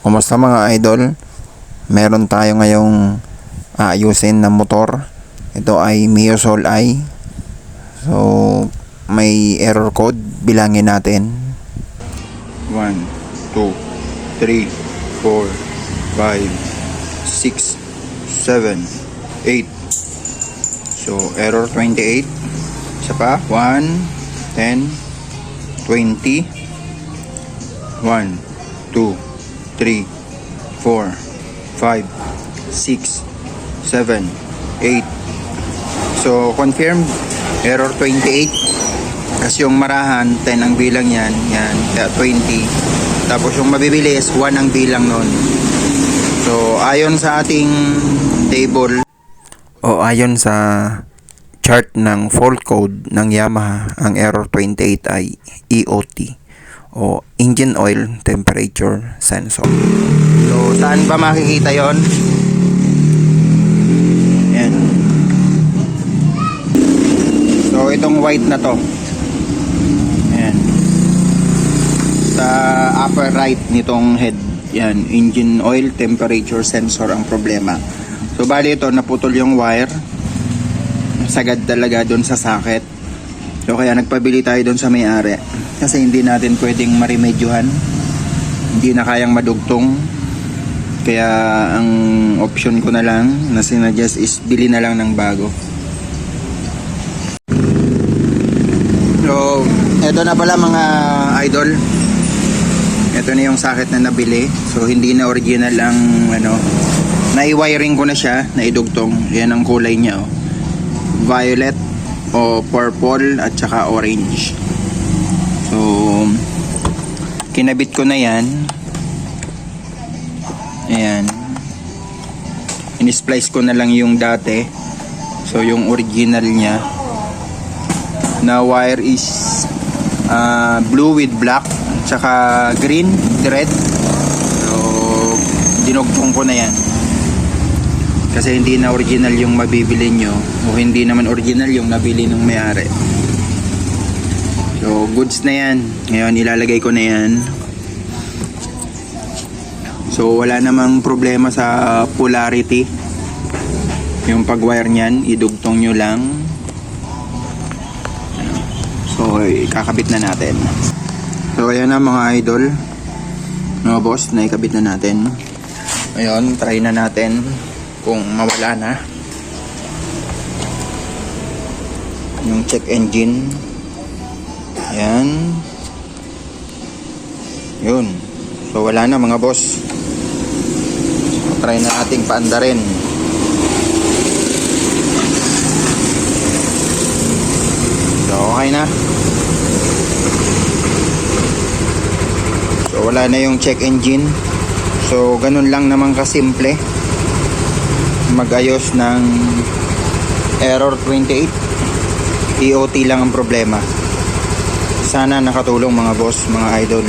Kumusta mga idol? Meron tayo ngayong aayusin na motor. Ito ay Mio Soul I. So, may error code. Bilangin natin. 1, 2, 3, 4, 5, 6, 7, 8. So, error 28. Isa pa. 1, 10, 20. 1, 2, 3, 4, 5, 6, 7, 8. So, confirmed. Error 28. Kasi yung marahan, 10 ang bilang yan. Yan, kaya 20. Tapos yung mabibilis, 1 ang bilang nun. So, ayon sa ating table, o ayon sa chart ng fault code ng Yamaha, ang error 28 ay EOT o Engine Oil Temperature Sensor. So, saan ba makikita yon? Yan. So, itong white na to. Yan. Sa upper right nitong head. Yan. Engine Oil Temperature Sensor ang problema. So, bali ito, naputol yung wire. Sagad talaga doon sa socket. So, kaya nagpabili tayo doon sa may-ari. Kasi hindi natin pwedeng maremedyohan. Hindi na kayang madugtong. Kaya ang option ko na lang na sinadjust is bili na lang ng bago. So, eto na pala mga idol. Ito na yung socket na nabili. So, hindi na original ang nai-wiring ko na siya, naidugtong. Yan ang kulay niya, oh. Violet o purple at saka orange. So, kinabit ko na yan. Ayan. In-splice ko na lang yung dati. So, yung original niya na wire is blue with black at saka green, red. So, dinugtong ko na yan. Kasi hindi na original yung mabibili nyo o hindi naman original yung nabili ng may-ari. So, goods na yan. Ngayon, ilalagay ko na yan. So, wala namang problema sa polarity. Yung pag-wire nyan, idugtong nyo lang. So, ikakabit na natin. So, ayan na mga idol. Mga boss, naikabit na natin. Ayun, try na natin kung mawala na yung check engine. Ayan. Yun. So, wala na mga boss. So, try na nating paandarin. So, okay na. So, wala na yung check engine. So, ganun lang naman kasimple magayos ng error 28. EOT lang ang problema. Sana nakatulong mga boss, mga idol.